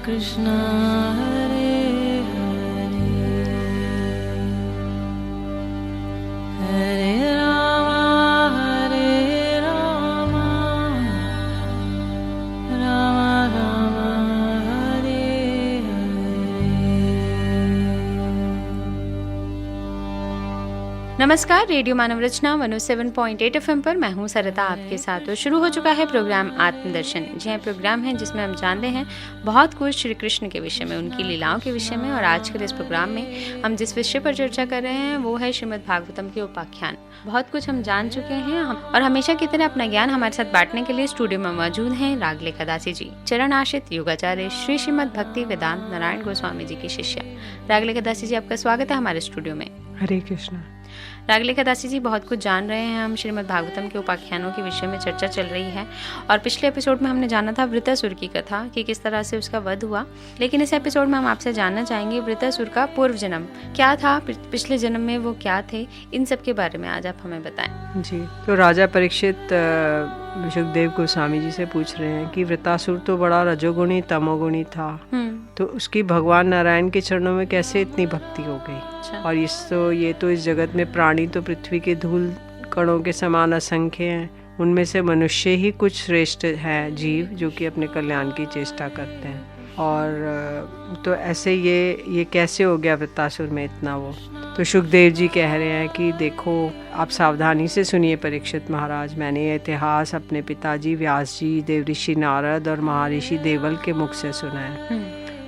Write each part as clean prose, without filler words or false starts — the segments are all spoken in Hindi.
कृष्ण हरे हरे हरे राम राम राम हरे नमस्कार, रेडियो मानव रचना 107.8 FM पर मैं हूं सरिता आपके साथ। तो शुरू हो चुका है प्रोग्राम आत्मदर्शन। जी हाँ, प्रोग्राम है जिसमें हम जानते हैं बहुत कुछ श्री कृष्ण के विषय में, उनकी लीलाओं के विषय में। और आज के इस प्रोग्राम में हम जिस विषय पर चर्चा कर रहे हैं वो है श्रीमद् भागवतम के उपाख्यान। बहुत कुछ हम जान चुके हैं और हमेशा की तरह अपना ज्ञान हमारे साथ बांटने के लिए स्टूडियो में मौजूद हैं रागलेखा दासी जी, चरण आश्रित योगाचार्य श्री श्रीमद् भक्ति वेदांत नारायण गोस्वामी जी की शिष्या। रागलेखा दासी जी, आपका स्वागत है हमारे स्टूडियो में। हरे कृष्णा। रागलेखा दासी जी, बहुत कुछ जान रहे हैं हम श्रीमद् भागवतम के उपाख्यानों के विषय में चर्चा चल रही है। और पिछले एपिसोड में हमने जाना था वृत्रासुर की कथा कि किस तरह से उसका वध हुआ। लेकिन इस एपिसोड में हम आपसे जानना चाहेंगे वृत्रासुर का पूर्व जन्म क्या था, पिछले जन्म में वो क्या थे, इन सब के बारे में आज आप हमें बताएं। जी, तो राजा परीक्षित सुखदेव गोस्वामी जी से पूछ रहे हैं कि वृत्रासुर तो बड़ा रजोगुणी तमोगुणी था, तो उसकी भगवान नारायण के चरणों में कैसे इतनी भक्ति हो गई। अच्छा। और ये तो इस जगत में प्राणी तो पृथ्वी के धूल कणों के समान असंख्य हैं, उनमें से मनुष्य ही कुछ श्रेष्ठ है जीव जो कि अपने कल्याण की चेष्टा करते हैं। और तो ऐसे ये कैसे हो गया वृत्रासुर में इतना वो। तो सुखदेव जी कह रहे हैं कि देखो, आप सावधानी से सुनिए परीक्षित महाराज, मैंने ये इतिहास अपने पिताजी व्यास जी, देवऋषि नारद और महर्षि देवल के मुख से सुना है।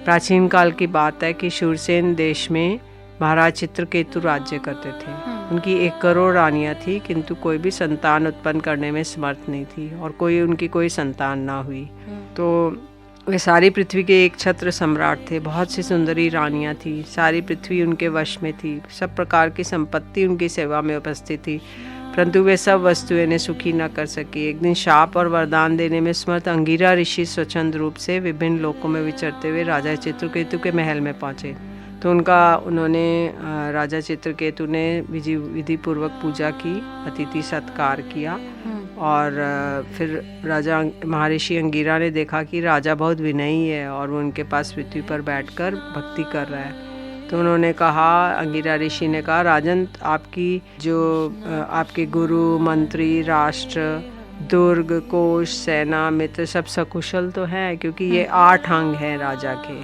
प्राचीन काल की बात है कि शूरसेन देश में महाराज चित्रकेतु राज्य करते थे। उनकी 1 करोड़ रानियां थी, किंतु कोई भी संतान उत्पन्न करने में समर्थ नहीं थी और उनकी कोई संतान ना हुई। तो वे सारी पृथ्वी के एक छत्र सम्राट थे। बहुत सी सुंदरी रानियां थी, सारी पृथ्वी उनके वश में थी, सब प्रकार की संपत्ति उनकी सेवा में उपस्थित थी, परंतु वे सब वस्तुएं ने सुखी न कर सकी। एक दिन शाप और वरदान देने में समर्थ अंगिरा ऋषि स्वच्छंद रूप से विभिन्न लोकों में विचरते हुए राजा चित्रकेतु के महल में पहुंचे। तो उन्होंने राजा चित्रकेतु ने विधि पूर्वक पूजा की, अतिथि सत्कार किया। और फिर राजा महर्षि अंगिरा ने देखा कि राजा बहुत विनयी है और वो उनके पास पृथ्वी पर बैठकर भक्ति कर रहा है। तो उन्होंने कहा, अंगिरा ऋषि ने कहा, राजन, आपके गुरु, मंत्री, राष्ट्र, दुर्ग, कोश, सेना, मित्र सब सकुशल तो हैं, क्योंकि ये 8 अंग हैं राजा के।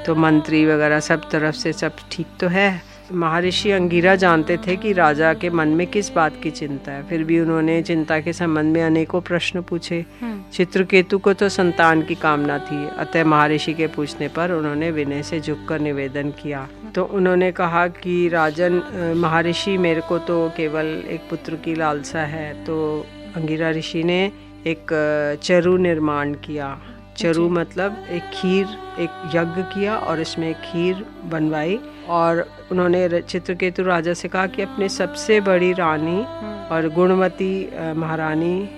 तो मंत्री वगैरह सब तरफ से सब ठीक तो है। महर्षि अंगिरा जानते थे कि राजा के मन में किस बात की चिंता है, फिर भी उन्होंने चिंता के संबंध में अनेकों प्रश्न पूछे। चित्रकेतु को तो संतान की कामना थी, अतः महर्षि के पूछने पर उन्होंने विनय से झुककर निवेदन किया। तो उन्होंने कहा कि राजन महर्षि, मेरे को तो केवल एक पुत्र की लालसा है। तो अंगिरा ऋषि ने एक चरु निर्माण किया। चरु मतलब एक यज्ञ किया और इसमें खीर बनवाई। और उन्होंने चित्रकेतु राजा से कहा कि अपने सबसे बड़ी रानी और गुणवती महारानी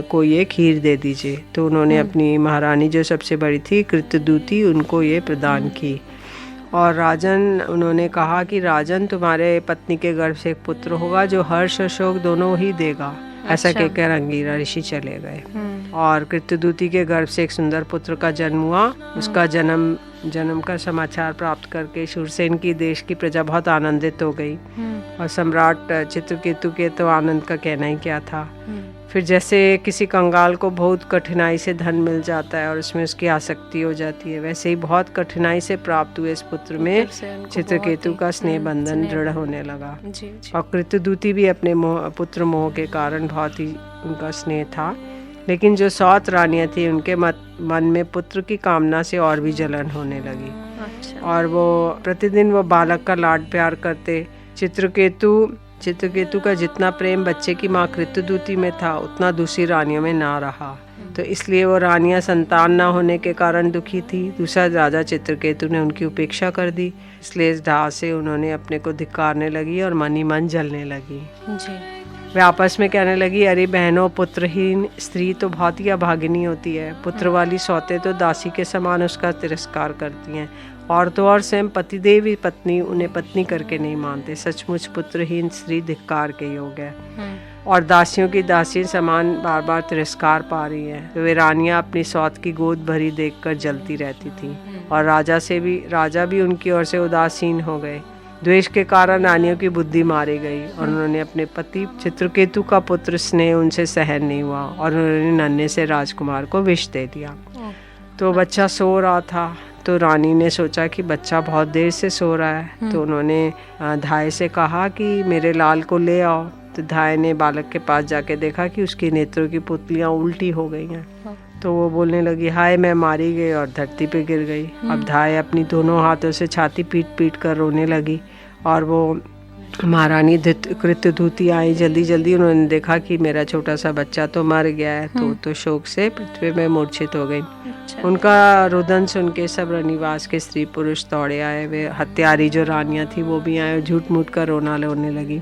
को ये खीर दे दीजिए। तो उन्होंने अपनी महारानी जो सबसे बड़ी थी कृतदूती, उनको ये प्रदान की। और उन्होंने कहा कि राजन, तुम्हारे पत्नी के गर्भ से एक पुत्र होगा जो हर्ष और शोक दोनों ही देगा। ऐसा कहकर अंगिरा ऋषि चले गए। और कृतदूती के गर्भ से एक सुंदर पुत्र का जन्म हुआ। उसका जन्म का समाचार प्राप्त करके शूरसेन की देश की प्रजा बहुत आनंदित हो गई। और सम्राट चित्रकेतु के तो आनंद का कहना ही क्या था। फिर जैसे किसी कंगाल को बहुत कठिनाई से धन मिल जाता है और उसमें उसकी आसक्ति हो जाती है, वैसे ही बहुत कठिनाई से प्राप्त हुए इस पुत्र में चित्रकेतु का स्नेह बंधन दृढ़ होने लगा। और कृतदूती भी अपने पुत्र मोह के कारण बहुत ही उनका स्नेह था। लेकिन जो 7 रानियां थी, उनके मन में पुत्र की कामना से और भी जलन होने लगी। और वो प्रतिदिन वो बालक का लाड प्यार करते। चित्रकेतु का जितना प्रेम बच्चे की माँ कृतदूती में था, उतना दूसरी रानियों में ना रहा। तो इसलिए वो रानियां संतान ना होने के कारण दुखी थी। दूसरा राजा चित्रकेतु ने उनकी उपेक्षा कर दी, इसलिए इस ढाह से उन्होंने अपने को धिक्कारने लगी और मन ही मन जलने लगी। वे आपस में कहने लगी, अरे बहनों, पुत्रहीन स्त्री तो बहुत ही अभागिनी होती है। पुत्र वाली सौतें तो दासी के समान उसका तिरस्कार करती हैं और तो और स्वयं पतिदेव ही पत्नी उन्हें पत्नी करके नहीं मानते। सचमुच पुत्रहीन स्त्री धिक्कार के योग है। और दासियों की दासी समान बार बार तिरस्कार पा रही हैं। तो वे रानियां अपनी सौत की गोद भरी देखकर जलती रहती थी और राजा भी उनकी ओर से उदासीन हो गए। द्वेष के कारण रानियों की बुद्धि मारी गई और उन्होंने अपने पति चित्रकेतु का पुत्र स्नेह उनसे सहन नहीं हुआ और उन्होंने नन्हे से राजकुमार को विष दे दिया। तो बच्चा सो रहा था, तो रानी ने सोचा कि बच्चा बहुत देर से सो रहा है, तो उन्होंने धाय से कहा कि मेरे लाल को ले आओ। तो धाय ने बालक के पास जाके देखा कि उसके नेत्रों की पुतलियां उल्टी हो गई हैं। तो वो बोलने लगी, हाय मैं मारी गई, और धरती पे गिर गई। अब धाय अपनी दोनों हाथों से छाती पीट पीट कर रोने लगी और वो महारानी कृत्यधूति आई। जल्दी जल्दी उन्होंने देखा कि मेरा छोटा सा बच्चा तो मर गया है। तो शोक से पृथ्वी में मूर्छित हो गई। उनका रुदन सुन के सब रनिवास के स्त्री पुरुष दौड़े आए। वे हत्यारी जो रानियां थी वो भी आए और झूठ मूठ कर रोने लगी।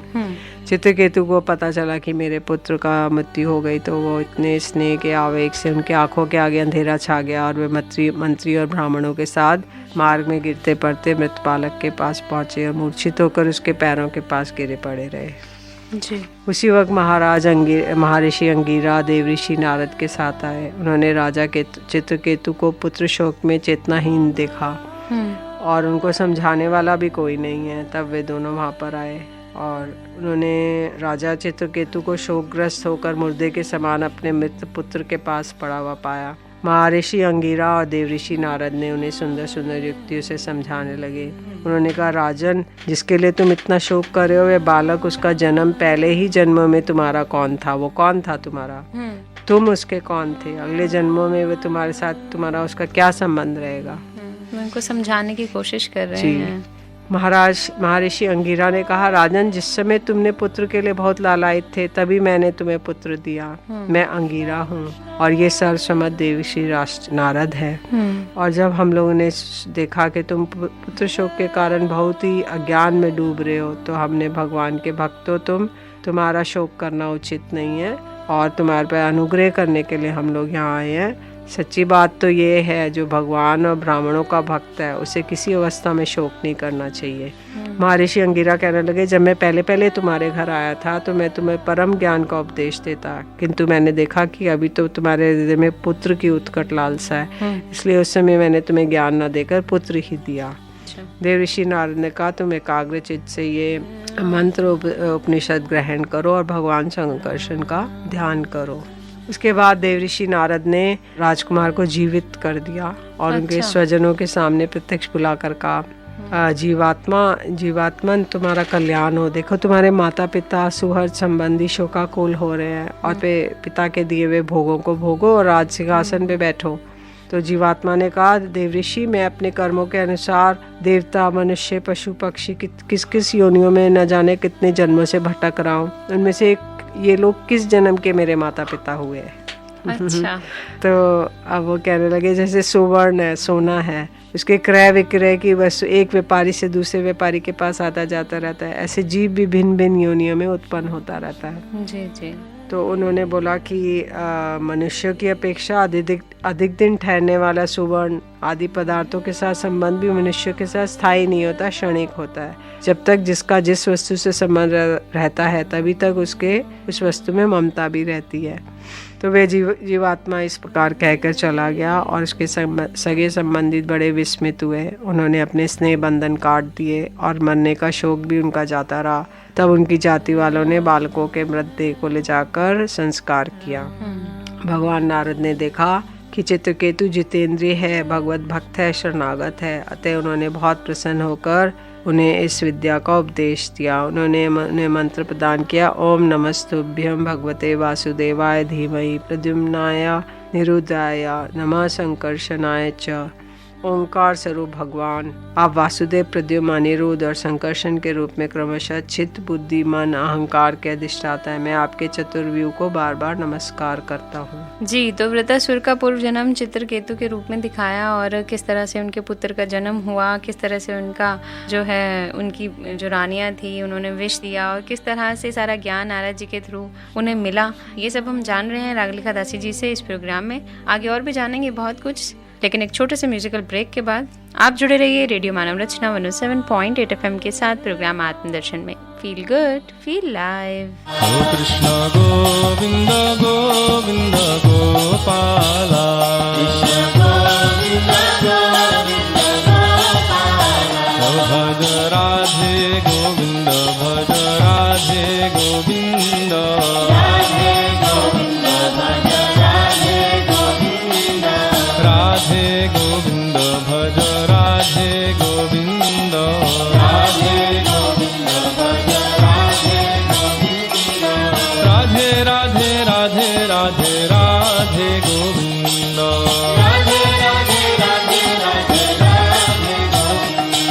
चित्रकेतु को पता चला कि मेरे पुत्र का मृत्यु हो गई, तो वो इतने स्नेह के आवेग से उनके आंखों के आगे अंधेरा छा गया और वे मंत्री और ब्राह्मणों के साथ मार्ग में गिरते पड़ते मृत बालक के पास पहुंचे और मूर्छित होकर उसके पैरों के पास गिरे पड़े रहे। जी। उसी वक्त महर्षि अंगिरा देवऋषि नारद के साथ आए। उन्होंने राजा के चित्रकेतु को पुत्र शोक में चेतनाहीन देखा और उनको समझाने वाला भी कोई नहीं है। तब वे दोनों वहाँ पर आए और उन्होंने राजा चित्रकेतु को शोकग्रस्त होकर मुर्दे के समान अपने मृत पुत्र के पास पड़ा हुआ पाया। महर्षि अंगिरा और देवऋषि नारद ने उन्हें सुंदर सुंदर युक्तियों से समझाने लगे। उन्होंने कहा, राजन, जिसके लिए तुम इतना शोक कर रहे हो वे बालक, उसका जन्म पहले ही जन्मों में तुम्हारा कौन था? वो कौन था तुम्हारा? तुम उसके कौन थे? अगले जन्मों में वो तुम्हारे साथ तुम्हारा उसका क्या संबंध रहेगा? उनको समझाने की कोशिश कर रहे हैं। महर्षि अंगिरा ने कहा, राजन, जिस समय तुमने पुत्र के लिए बहुत लालायित थे तभी मैंने तुम्हें पुत्र दिया। मैं अंगिरा हूँ और ये सर्वसम्मत देवऋषि नारद है। और जब हम लोगों ने देखा कि तुम पुत्र शोक के कारण बहुत ही अज्ञान में डूब रहे हो, तो हमने भगवान के भक्तों तुम्हारा शोक करना उचित नहीं है और तुम्हारे पर अनुग्रह करने के लिए हम लोग यहाँ आए हैं। सच्ची बात तो ये है, जो भगवान और ब्राह्मणों का भक्त है उसे किसी अवस्था में शोक नहीं करना चाहिए। महर्षि अंगिरा कहने लगे, जब मैं पहले तुम्हारे घर आया था तो मैं तुम्हें परम ज्ञान का उपदेश देता, किंतु मैंने देखा कि अभी तो तुम्हारे हृदय में पुत्र की उत्कट लालसा है, इसलिए उस समय मैंने तुम्हें ज्ञान न देकर पुत्र ही दिया। देवऋषि नारद ने कहा, तुम एकाग्र चित्त से ये मंत्र उपनिषद ग्रहण करो और भगवान संकर्षण का ध्यान करो। उसके बाद देवऋषि नारद ने राजकुमार को जीवित कर दिया और उनके स्वजनों के सामने प्रत्यक्ष बुलाकर कहा, जीवात्मन, तुम्हारा कल्याण हो। देखो तुम्हारे माता पिता सुहृद संबंधी शोकाकुल हो रहे हैं और पिता के दिए हुए भोगों को भोगो और राज सिंहासन पे बैठो। तो जीवात्मा ने कहा, देवऋषि, मैं अपने कर्मों के अनुसार देवता, मनुष्य, पशु, पक्षी किस किस योनियों में न जाने कितने जन्मों से भटक रहा हूँ। उनमें से ये लोग किस जन्म के मेरे माता पिता हुए हैं। अच्छा। तो अब वो कहने लगे, जैसे सुवर्ण है, सोना है, उसके क्रय विक्रय की वस्तु एक व्यापारी से दूसरे व्यापारी के पास आता जाता रहता है, ऐसे जीव भी भिन्न भिन्न योनियों में उत्पन्न होता रहता है। जी जी। तो उन्होंने बोला कि मनुष्यों की अपेक्षा अधिक दिन ठहरने वाला सुवर्ण आदि पदार्थों के साथ संबंध भी मनुष्यों के साथ स्थायी नहीं होता, क्षणिक होता है। जब तक जिसका जिस वस्तु से संबंध रहता है तभी तक उसके उस वस्तु में ममता भी रहती है। तो वे जीवात्मा इस प्रकार कहकर चला गया और उसके सगे संबंधित बड़े विस्मित हुए। उन्होंने अपने स्नेह बंधन काट दिए और मरने का शोक भी उनका जाता रहा। तब उनकी जाति वालों ने बालकों के मृतदेह को ले जाकर संस्कार किया। भगवान नारद ने देखा कि चित्रकेतु जितेंद्रिय है, भगवत भक्त है, शरणागत है, अतः उन्होंने बहुत प्रसन्न होकर उन्हें इस विद्या का उपदेश दिया। उन्होंने उन्हें मंत्र प्रदान किया, ओम नमस्तुभ्यं भगवते वासुदेवाय धीमहि प्रद्युम्नाय निरुद्धाय नमः संकर्षणाय च। ओंकार स्वरूप भगवान, आप वासुदेव, प्रद्युम्न, अनिरुद्ध और संकर्षण के रूप में क्रमशः चित्त, बुद्धि, मन, अहंकार के अधिष्ठाता है। मैं आपके चतुर्व्यूह को बार बार नमस्कार करता हूँ। जी, तो वृतासुर का पूर्व जन्म चित्रकेतु के रूप में दिखाया और किस तरह से उनके पुत्र का जन्म हुआ, किस तरह से उनका जो है उनकी जो रानियाँ थी उन्होंने विष दिया और किस तरह से सारा ज्ञान नारद जी के थ्रू उन्हें मिला, ये सब हम जान रहे हैं रागलिका दासी जी से इस प्रोग्राम में। आगे और भी जानेंगे बहुत कुछ। लेकिन एक छोटे से म्यूजिकल ब्रेक के बाद आप जुड़े रहिए रेडियो मानव रचना 107.8 FM के साथ प्रोग्राम आत्मदर्शन में। Feel good, feel live. Krishna Govind Govind Gopala, Krishna Govind Govind Gopala, भज राधे गोविंद भज राधे गोविंद, राधे गोविंद भज राधे गोविंद, राधे गोविंद भज राधे गोविंद, राधे गोविंद भज राधे गोविंद, राधे राधे राधे राधे राधे गोविंद, राधे राधे राधे राधे राधे गोविंद,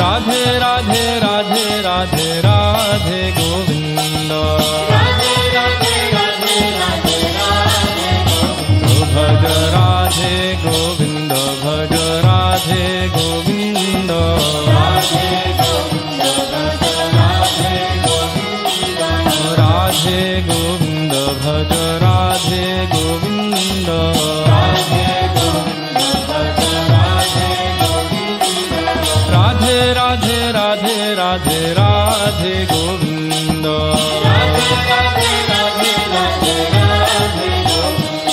राधे राधे राधे राधे राधे गोविंद, राधे राधे राधे राधे राधे गोविंद, भज राधे गोविंद भज राधे गोविंद, राधे गोविंद भज राधे गोविंद, राधे गोविंद भज राधे गोविंद, राधे गोविंद भज राधे गोविंद, राधे राधे राधे राधे राधे गोविंद, राधे राधे राधे राधे राधे गोविंद,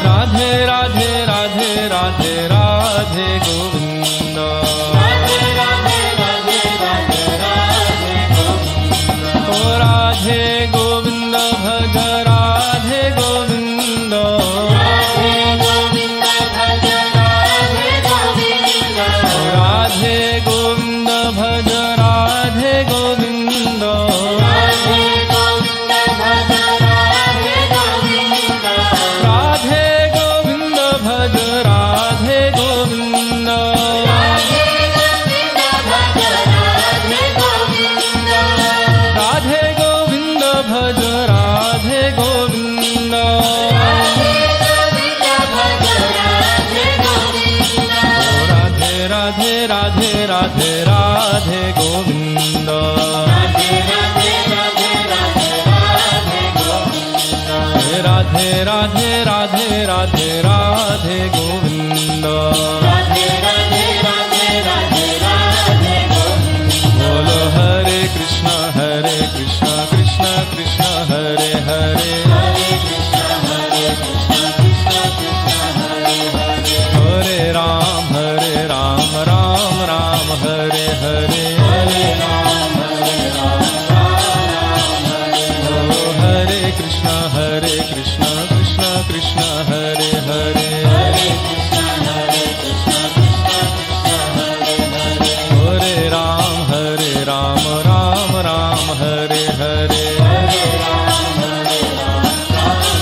राधे राधे राधे राधे राधे गोविंद, राधे राधे राधे राधे राधे गोविंद, ओ राधे गोविंद भज राधे गोविंद, राधे गोविंद भज राधे गोविंद, राधे गोविंद भज राधे गोविंद, राधे गोविंद भज राधे गोविंद, राधे गोविंद भज राधे गोविंद, राधे गोविंद भज राधे गोविंद, राधे गोविंद भज राधे गोविंद, राधे गोविंद भज राधे गोविंद, राधे राधे राधे राधे राधे गोविंद, राधे राधे राधे राधे राधे गोविंद, राधे राधे राधे राधे राधे गोविंद, राधे राधे राधे राधे राधे गोविंद, बोलो हरे कृष्ण कृष्ण कृष्ण हरे हरे, हरे कृष्ण कृष्ण कृष्ण हरे हरे, हरे राम राम राम हरे हरे, हरे राम राम राम हरे हरे, हरे कृष्ण कृष्ण कृष्ण हरे हरे, हरे कृष्ण कृष्ण कृष्ण हरे हरे, हरे राम राम राम हरे हरे, हरे राम राम हरे हरे,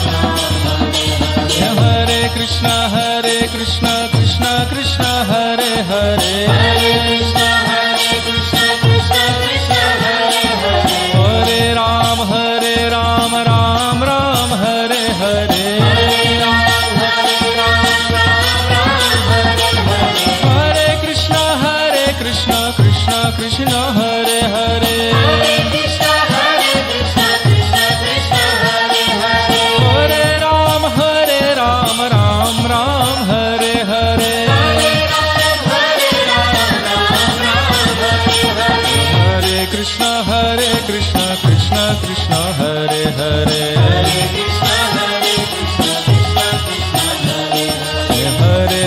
हरे कृष्ण कृष्ण कृष्ण हरे हरे, हरे कृष्ण कृष्ण कृष्ण हरे हरे, हरे राम राम राम हरे हरे, हरे राम राम राम हरे हरे, हरे कृष्ण कृष्ण कृष्ण हरे हरे, हरे कृष्ण कृष्ण कृष्ण हरे हरे, हरे राम राम राम हरे हरे, हरे राम राम राम हरे हरे, हरे कृष्ण कृष्ण कृष्ण हरे हरे, हरे कृष्ण कृष्ण कृष्ण हरे हरे,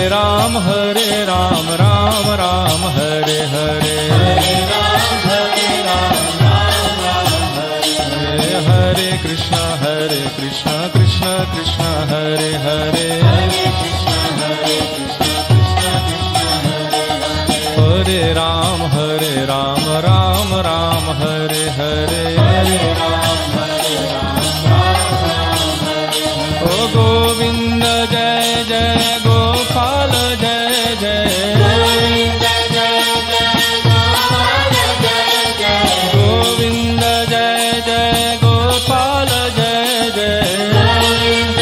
हरे राम राम राम हरे हरे, हरे राम राम हरे हरे, हरे कृष्ण कृष्ण कृष्ण हरे हरे, हरे कृष्ण कृष्ण कृष्ण हरे हरे, हरे राम राम राम हरे हरे, हरे राम राम हरे, ओ गोविंद जय जय गोपाल जय जय, गोविंद जय जय गोपाल जय जय, गोविंद जय जय गोपाल जय जय, गोविंद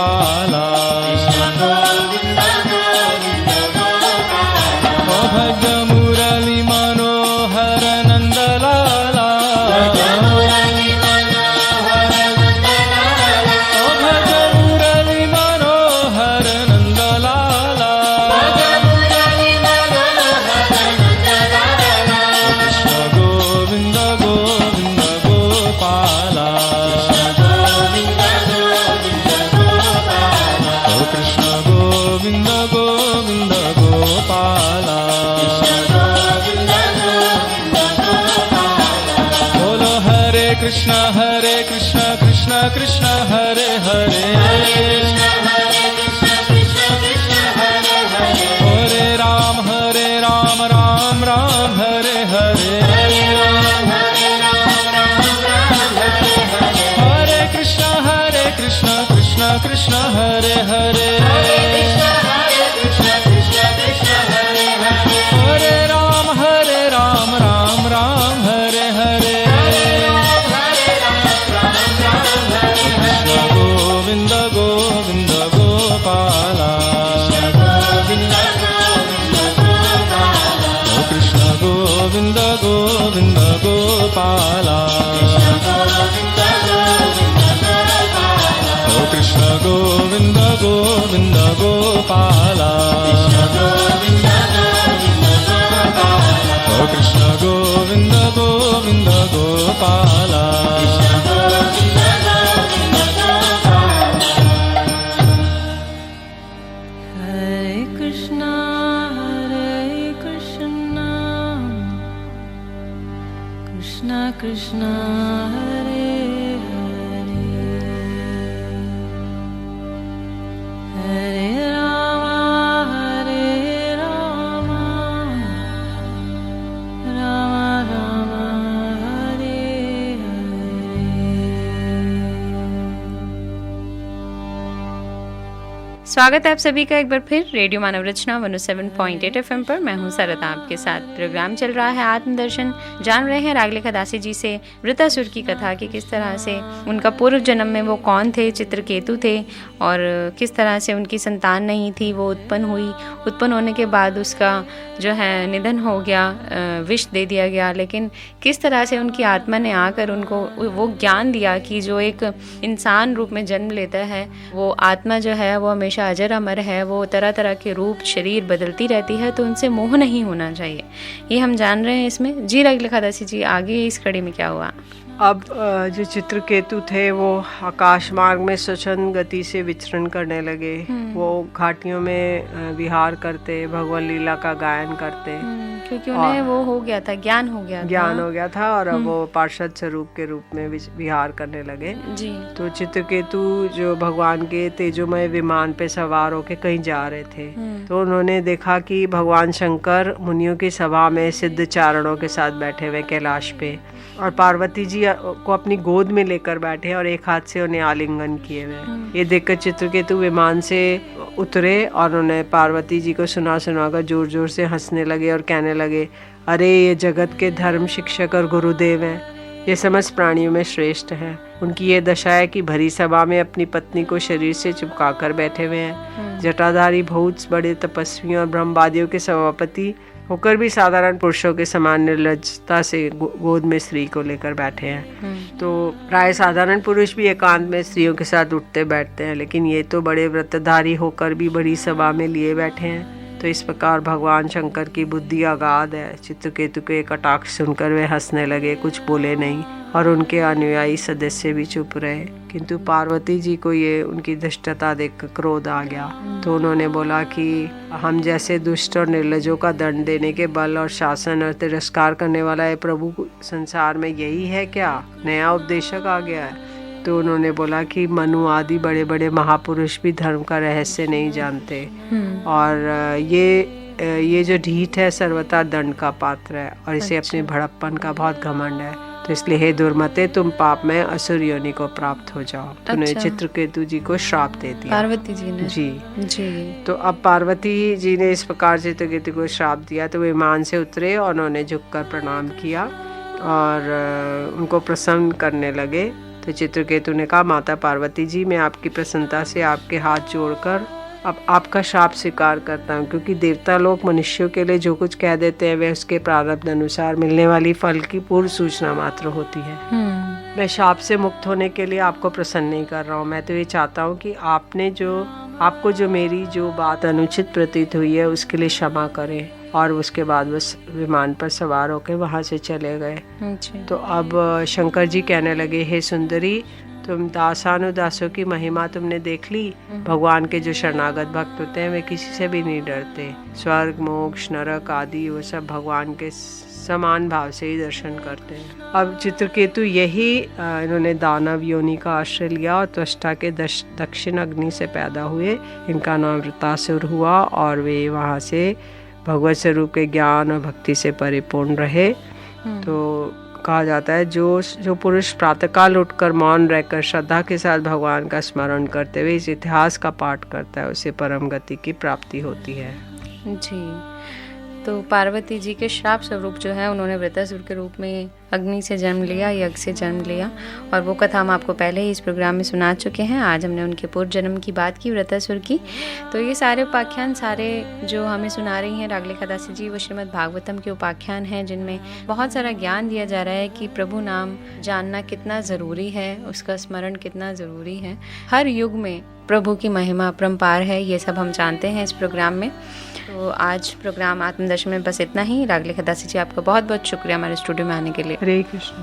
गोपाला ओ भज मुरली मनोहर नंदलाला ओ भज मुरली मनोहर नंदलाला कृष्ण गोविंद गोविंद गोपाला ओ कृष्ण गोविंद गोविंद गोपाला बोलो हरे कृष्ण कृष्ण कृष्ण हरे हरे हरे राम राम राम हरे हरे हरे कृष्ण कृष्ण कृष्ण हरे हरे हरे राम राम राम हरे हरे कृष्ण गोविंद गोविंद गोपाला ओ कृष्ण गोविंद गोविंद गोपाला ओ कृष्ण गोविंद गोविंद गोपाला ओ Krishna Govind Govind Gopala Hare Krishna, Krishna Krishna, Hare Hare, Hare Rama, Rama Rama, Hare Hare. स्वागत है आप सभी का एक बार फिर रेडियो मानव रचना 107.8 FM पर। मैं हूं सरता आपके साथ। प्रोग्राम चल रहा है आत्मदर्शन। जान रहे हैं रागलेखा दासी जी से वृतासुर की कथा कि किस तरह से उनका पूर्व जन्म में वो कौन थे, चित्रकेतु थे, और किस तरह से उनकी संतान नहीं थी, वो उत्पन्न हुई। उत्पन्न होने के बाद उसका जो है निधन हो गया, विष दे दिया गया, लेकिन किस तरह से उनकी आत्मा ने आकर उनको वो ज्ञान दिया कि जो एक इंसान रूप में जन्म लेता है वो आत्मा जो है वो हमेशा अजर अमर है, वो तरह तरह के रूप शरीर बदलती रहती है, तो उनसे मोह नहीं होना चाहिए। ये हम जान रहे हैं इसमें। जी रागलेखा दासी जी, आगे इस कड़ी में क्या हुआ? अब जो चित्रकेतु थे वो आकाश मार्ग में स्वच्छंद गति से विचरण करने लगे। वो घाटियों में विहार करते, भगवान लीला का गायन करते, क्योंकि उन्हें वो हो गया था, ज्ञान हो गया था और अब वो पार्षद स्वरूप के रूप में विहार करने लगे। जी। तो चित्रकेतु जो भगवान के तेजोमय विमान पे सवार होके कहीं जा रहे थे, तो उन्होंने देखा कि भगवान शंकर मुनियों की सभा में सिद्ध चारणों के साथ बैठे हुए कैलाश पे, और पार्वती जी को अपनी गोद में लेकर बैठे और एक हाथ से उन्हें आलिंगन किए हुए। ये देखकर चित्रकेतु विमान से उतरे और उन्हें पार्वती जी को सुना कर जोर जोर से हंसने लगे और कहने लगे, अरे ये जगत के धर्म शिक्षक और गुरुदेव हैं, ये समस्त प्राणियों में श्रेष्ठ हैं। उनकी ये दशा है कि भरी सभा में अपनी पत्नी को शरीर से चिपका कर बैठे हुए हैं। जटाधारी बहुत बड़े तपस्वियों और ब्रह्मवादियों के सभापति होकर भी साधारण पुरुषों के समान निर्लज्जता से गोद में स्त्री को लेकर बैठे हैं। तो प्राय साधारण पुरुष भी एकांत में स्त्रियों के साथ उठते बैठते हैं, लेकिन ये तो बड़े व्रतधारी होकर भी बड़ी सभा में लिए बैठे हैं। तो इस प्रकार भगवान शंकर की बुद्धि अगाध है। चित्रकेतु के कटाक्ष सुनकर वे हंसने लगे, कुछ बोले नहीं, और उनके अनुयायी सदस्य भी चुप रहे। किंतु पार्वती जी को ये उनकी दुष्टता देख क्रोध आ गया। तो उन्होंने बोला कि हम जैसे दुष्ट और निर्लजों का दंड देने के बल और शासन और तिरस्कार करने वाला है प्रभु संसार में यही है क्या? नया उपदेशक आ गया है। तो उन्होंने बोला कि मनु आदि बड़े बड़े महापुरुष भी धर्म का रहस्य नहीं जानते, और ये जो ढीठ है सर्वथा दंड का पात्र है, और इसे अपने भड़प्पन का बहुत घमंड है। तो इसलिए हे दुर्मते, तुम पाप में असुर योनि को प्राप्त हो जाओ। तो उन्होंने चित्रकेतु जी को श्राप दे दिया, पार्वती जी ने। जी। तो अब पार्वती जी ने इस प्रकार चित्रकेतु को श्राप दिया, तो विमान से उतरे और उन्होंने झुककर प्रणाम किया और उनको प्रसन्न करने लगे। तो चित्रकेतु ने कहा, माता पार्वती जी, मैं आपकी प्रसन्नता से आपके हाथ जोड़कर अब आपका श्राप स्वीकार करता हूँ, क्योंकि देवता लोग मनुष्यों के लिए जो कुछ कह देते हैं वह उसके प्रारब्ध अनुसार मिलने वाली फल की पूर्व सूचना मात्र होती है। मैं श्राप से मुक्त होने के लिए आपको प्रसन्न नहीं कर रहा हूँ। मैं तो ये चाहता हूँ कि आपको जो मेरी जो बात अनुचित प्रतीत हुई है उसके लिए क्षमा करें। और उसके बाद बस विमान पर सवार होकर वहाँ से चले गए। तो अब शंकर जी कहने लगे, हे सुंदरी, तुम दासानुदासों की महिमा तुमने देख ली। भगवान के जो शरणागत भक्त होते हैं वे किसी से भी नहीं डरते। स्वर्ग, मोक्ष, नरक आदि वो सब भगवान के समान भाव से ही दर्शन करते हैं। अब चित्रकेतु इन्होंने दानव योनि का आश्रय लिया और त्वष्टा के दक्षिण अग्नि से पैदा हुए। इनका नाम वृतासुर हुआ और वे वहाँ से भगवत स्वरूप के ज्ञान और भक्ति से परिपूर्ण रहे। तो कहा जाता है जो पुरुष प्रातःकाल उठकर मौन रहकर श्रद्धा के साथ भगवान का स्मरण करते हुए इस इतिहास का पाठ करता है, उसे परम गति की प्राप्ति होती है। जी, तो पार्वती जी के श्राप स्वरूप जो है उन्होंने वृतासुर के रूप में अग्नि से जन्म लिया, यज्ञ से जन्म लिया, और वो कथा हम आपको पहले ही इस प्रोग्राम में सुना चुके हैं। आज हमने उनके पूर्व जन्म की बात की, वृतासुर की। तो ये सारे उपाख्यान सारे जो हमें सुना रही हैं रागलेखा दासी जी, वो श्रीमद् भागवतम के उपाख्यान हैं, जिनमें बहुत सारा ज्ञान दिया जा रहा है कि प्रभु नाम जानना कितना ज़रूरी है, उसका स्मरण कितना ज़रूरी है। हर युग में प्रभु की महिमा अपरंपार है, ये सब हम जानते हैं इस प्रोग्राम में। तो आज प्रोग्राम आत्मदर्शन में बस इतना ही। रागलेखा दासी जी, आपका बहुत बहुत शुक्रिया हमारे स्टूडियो में आने के लिए। हरे कृष्ण।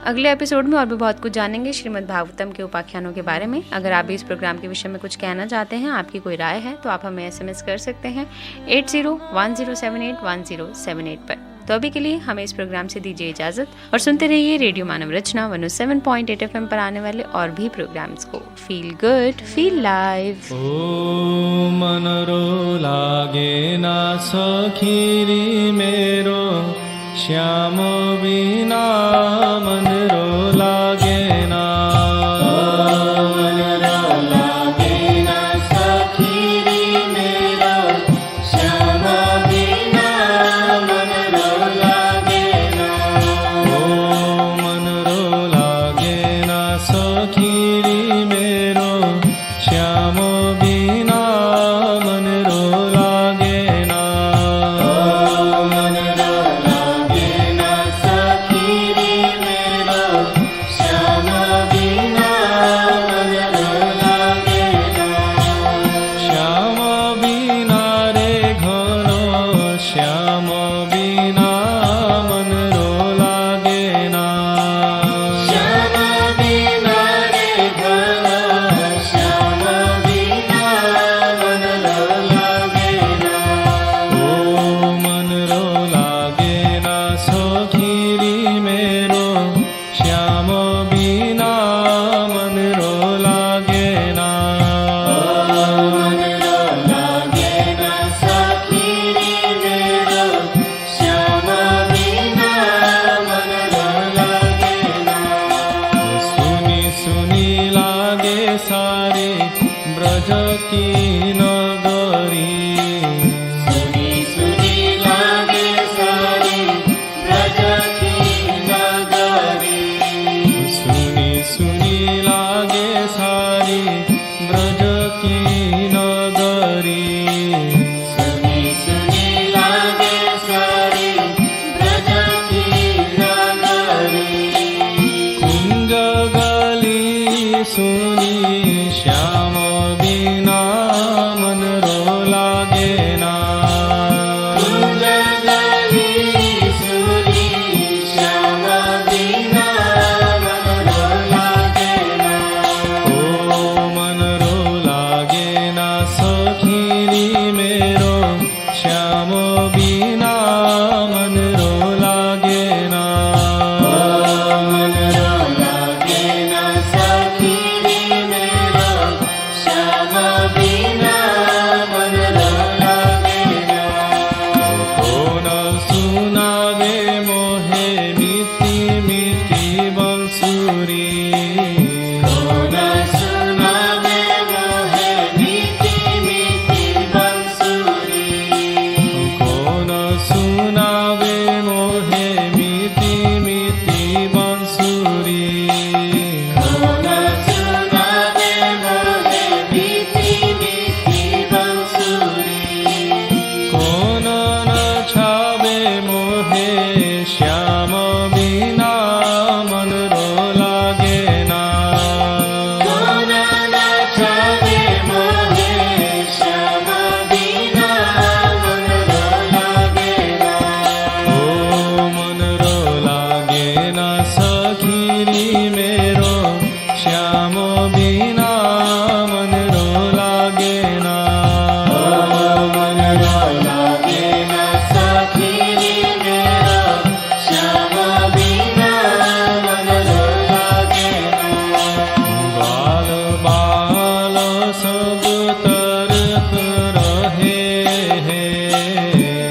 अगले एपिसोड में और भी बहुत कुछ जानेंगे श्रीमद् भागवतम के उपाख्यानों के बारे में। अगर आप भी इस प्रोग्राम के विषय में कुछ कहना चाहते हैं, आपकी कोई राय है, तो आप हमें SMS कर सकते हैं 8010781078 पर। तो अभी के लिए हमें इस प्रोग्राम से दीजिए इजाजत और सुनते रहिए रेडियो मानव रचना 107.8 FM पर आने वाले और भी प्रोग्राम्स को। Feel good, feel live. ओ मनरो लागे ना सखीरी मेरो, श्याम बिना मनरो लागे ना। सुनी श्याम बिना मन रो लागे सब तरफ रहे हैं।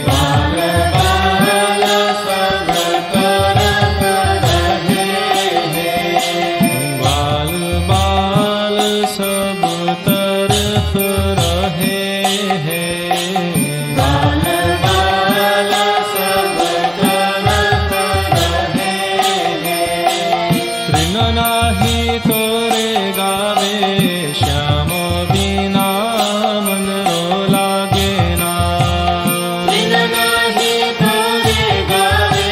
बाल बाल सब तरफ रहे हैं। बाल बाल सब तरफ रहे हैं। बाल बाल सब तरफ रहे हैं। तृण नाही तोरे गावे श्याम बिना मन रो लागे ना। तृण नाही तोरे गावे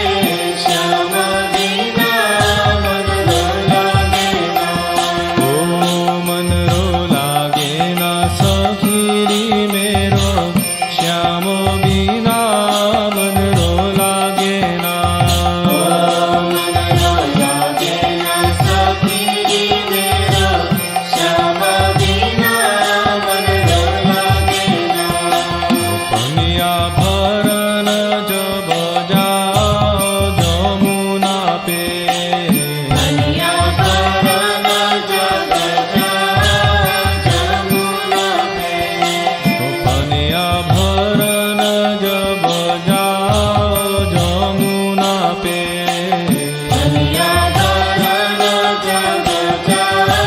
श्याम बिना मन रो लागे ना। ओ मन रो लागे ना सखीरी मेरो श्याम बिना मन रो लागे ना। मन रो लागे ना सखीरी मेरो श्याम बिना मन रो लागे ना। पनिया भरन जब जाओ जमुना पे। पनिया भरन जब जाओ जमुना पे। पनिया भरन जब जाओ जमुना पे। पनिया भरन जब जाओ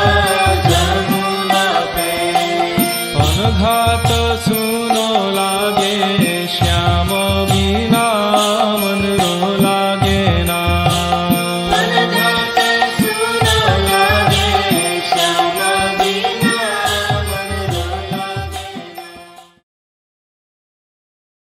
जमुना पे। अनघात सुनो लागे श्याम